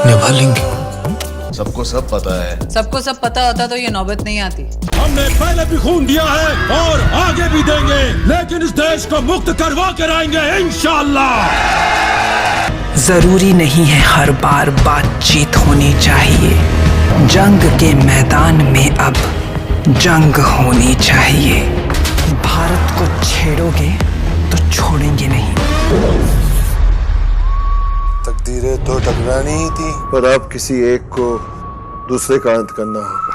निभा लेंगे। सबको सब पता है। सबको सब पता होता तो ये नौबत नहीं आती। हमने पहले भी खून दिया है और आगे भी देंगे, लेकिन इस देश को मुक्त करवा कर आएंगे इंशाअल्लाह। जरूरी नहीं है हर बार बातचीत होनी चाहिए, जंग के मैदान में अब जंग होनी चाहिए। भारत को छेड़ोगे तो छोड़ेंगे नहीं। तकदीरें तो टकरानी ही थी, पर अब किसी एक को दूसरे का अंत करना होगा।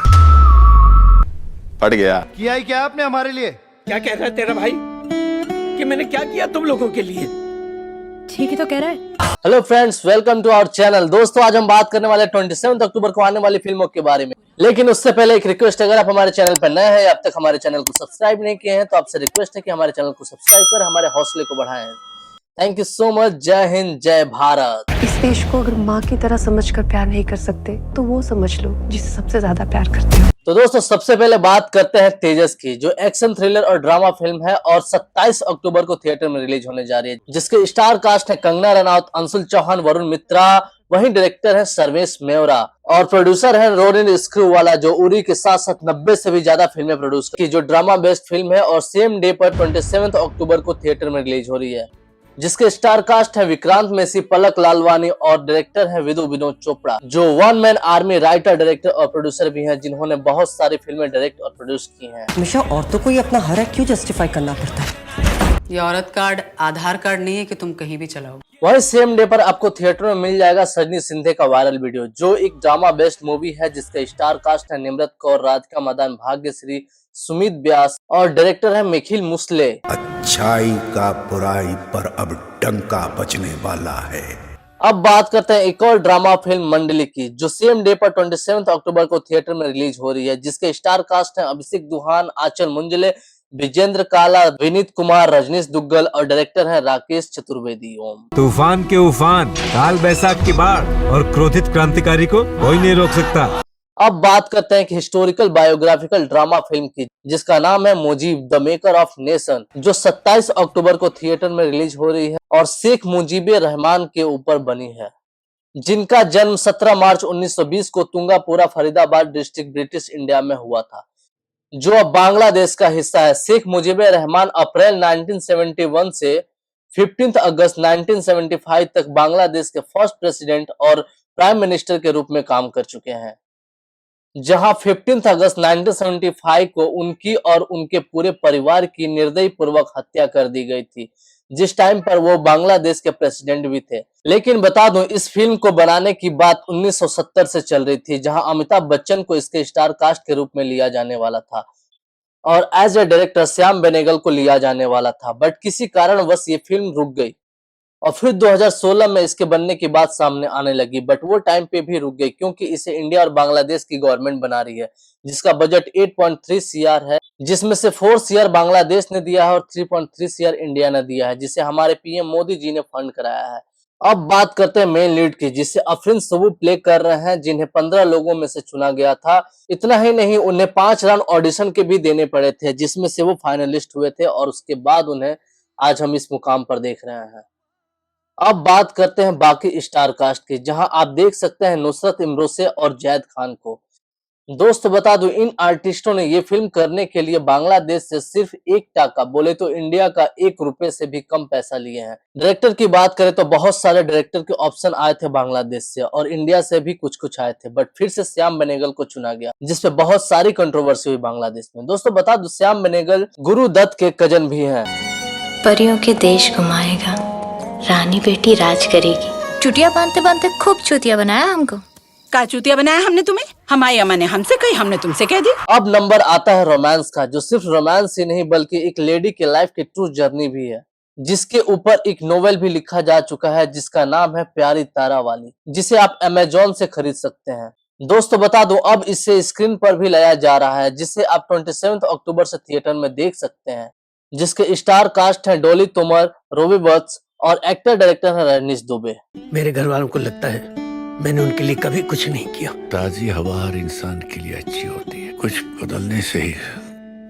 फट गया। किया ही क्या आपने हमारे लिए? क्या कह रहा है तेरा भाई कि मैंने क्या किया तुम लोगों के लिए? ठीक ही तो कह रहा है। Hello friends, welcome to our channel. दोस्तों, आज हम बात करने वाले 27 अक्टूबर को आने वाली फिल्मों के बारे में। लेकिन उससे पहले एक रिक्वेस्ट, अगर आप हमारे चैनल पर नए हैं, अब तक हमारे चैनल को सब्सक्राइब नहीं किए हैं, तो आपसे रिक्वेस्ट है कि हमारे चैनल को सब्सक्राइब कर हमारे हौसले को बढ़ाएं। Thank you so much. जय हिंद, जय भारत। इस देश को अगर माँ की तरह समझकर प्यार नहीं कर सकते तो वो समझ लो जिसे सबसे ज्यादा प्यार करते हो। तो दोस्तों, सबसे पहले बात करते हैं तेजस की, जो एक्शन थ्रिलर और ड्रामा फिल्म है और 27 अक्टूबर को थिएटर में रिलीज होने जा रही है, जिसके स्टार कास्ट है कंगना रनौत, अंशुल चौहान, वरुण मित्रा। वहीं डायरेक्टर है सर्वेश मेवरा और प्रोड्यूसर है रोनिन स्क्रूवाला, जो उरी के साथ साथ 90 से भी ज्यादा फिल्में प्रोड्यूस की, जो ड्रामा बेस्ड फिल्म है और सेम डे पर 27 अक्टूबर को थिएटर में रिलीज हो रही है, जिसके स्टार कास्ट है विक्रांत मैसी, पलक लालवानी और डायरेक्टर है विदु विनोद चोपड़ा, जो one man army writer, director और प्रोड्यूसर भी हैं, जिन्होंने बहुत सारी फिल्में डायरेक्ट और प्रोड्यूस की हैं। हमेशा औरतों को ही अपना हर एक क्यों जस्टिफाई करना पड़ता है? ये औरत कार्ड आधार कार्ड नहीं है कि तुम कहीं भी चलाओ। वहीं सेम डे पर आपको थिएटर में मिल जाएगा सजनी सिंधे का वायरल वीडियो, जो एक ड्रामा बेस्ड मूवी है, जिसका स्टार कास्ट है निम्रत कौर, राधिका मदान, भाग्यश्री, सुमित व्यास और डायरेक्टर है निखिल मुसले। अच्छाई का बुराई पर अब डंका बजने वाला है। अब बात करते हैं एक और ड्रामा फिल्म मंडली की, जो सेम डे पर 27 अक्टूबर को थिएटर में रिलीज हो रही है, जिसके स्टार कास्ट हैं अभिषेक दुहान, आंचल मुंजले, विजेंद्र काला, विनीत कुमार, रजनीश दुग्गल और डायरेक्टर है राकेश चतुर्वेदी। ओम तूफान के उफान, काल बैसाख की बाढ़ और क्रोधित क्रांतिकारी को कोई नहीं रोक सकता। अब बात करते हैं एक हिस्टोरिकल बायोग्राफिकल ड्रामा फिल्म की, जिसका नाम है Mujib the maker of nation, जो 27 अक्टूबर को थिएटर में रिलीज हो रही है और शेख मुजीबे रहमान के ऊपर बनी है, जिनका जन्म 17 मार्च 1920 को तुंगापुरा, फरीदाबाद डिस्ट्रिक्ट, ब्रिटिश इंडिया में हुआ था, जो अब बांग्लादेश का हिस्सा है। शेख मुजीबे रहमान अप्रैल 1971 से 15 अगस्त 1975 तक बांग्लादेश के फर्स्ट प्रेसिडेंट और प्राइम मिनिस्टर के रूप में काम कर चुके हैं, जहां 15 अगस्त 1975 को उनकी और उनके पूरे परिवार की निर्दयी पूर्वक हत्या कर दी गई थी, जिस टाइम पर वो बांग्लादेश के प्रेसिडेंट भी थे। लेकिन बता दूं, इस फिल्म को बनाने की बात 1970 से चल रही थी, जहां अमिताभ बच्चन को इसके स्टार कास्ट के रूप में लिया जाने वाला था और as a director Shyam Benegal को लिया जाने वाला था, बट किसी कारणवश ये फिल्म रुक गई और फिर 2016 में इसके बनने की बात सामने आने लगी, बट वो टाइम पे भी रुक गई, क्योंकि इसे इंडिया और बांग्लादेश की गवर्नमेंट बना रही है, जिसका बजट 8.3 सीआर है, जिसमें से 4 सीआर बांग्लादेश ने दिया है और 3.3 सीआर इंडिया ने दिया है, जिसे हमारे पीएम मोदी जी ने फंड कराया है। अब बात करते हैं मेन लीड की, जिसे अफरीन सबू प्ले कर रहे हैं, जिन्हें 15 लोगों में से चुना गया था। इतना ही नहीं, उन्हें 5 राउंड ऑडिशन के भी देने पड़े थे, जिसमें से वो फाइनलिस्ट हुए थे और उसके बाद उन्हें आज हम इस मुकाम पर देख रहे हैं। अब बात करते हैं बाकी स्टार कास्ट की, जहां आप देख सकते हैं नुसरत इमरोसे और जैद खान को। दोस्त बता दूं, इन आर्टिस्टों ने ये फिल्म करने के लिए बांग्लादेश से सिर्फ 1 टाका, बोले तो इंडिया का 1 रुपए से भी कम पैसा लिए हैं। डायरेक्टर की बात करें तो बहुत सारे डायरेक्टर के ऑप्शन आए थे बांग्लादेश से और इंडिया से भी कुछ आए थे, बट फिर से श्याम बेनेगल को चुना गया, जिसपे बहुत सारी कंट्रोवर्सी हुई बांग्लादेश में। दोस्तों बता दूं, श्याम बेनेगल गुरु दत्त के कजन भी हैं। परियों के देश घुमाएगा, रानी बेटी राज करेगी। चुटिया बांधते बांधते खूब चुतिया बनाया हमको। का चूतिया बनाया हमने तुम्हें? हमारी अम्मा ने हमसे कही, हमने तुमसे कह दी। अब नंबर आता है रोमांस का, जो सिर्फ रोमांस ही नहीं बल्कि एक लेडी के लाइफ की ट्रू जर्नी भी है, जिसके ऊपर एक नोवेल भी लिखा जा चुका है, जिसका नाम है प्यारी तारा वाली, जिसे आप अमेजोन से खरीद सकते हैं। दोस्तों बता दो, अब इसे स्क्रीन पर भी लाया जा रहा है, जिसे आप 27 अक्टूबर से थिएटर में देख सकते हैं, जिसके स्टार कास्ट है डोली तोमर, रोबी बट्स और एक्टर डायरेक्टर है रजनीश दुबे। मेरे घर वालों को लगता है मैंने उनके लिए कभी कुछ नहीं किया। ताजी हवा हर इंसान के लिए अच्छी होती है, कुछ बदलने से ही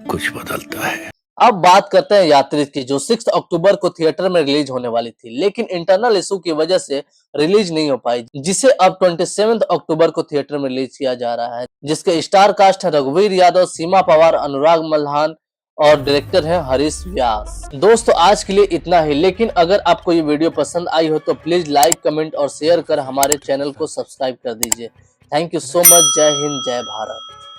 कुछ बदलता है। अब बात करते हैं यात्री की, जो 6 अक्टूबर को थिएटर में रिलीज होने वाली थी, लेकिन इंटरनल इशू की वजह से रिलीज नहीं हो पाई, जिसे अब 27 अक्टूबर को थिएटर में रिलीज किया जा रहा है, जिसके स्टार कास्ट है रघुवीर यादव, सीमा पवार, अनुराग मल्हान और डायरेक्टर है हरीश व्यास। दोस्तों आज के लिए इतना ही, लेकिन अगर आपको ये वीडियो पसंद आई हो तो प्लीज लाइक, कमेंट और शेयर कर हमारे चैनल को सब्सक्राइब कर दीजिए। Thank you so much. जय हिंद, जय भारत।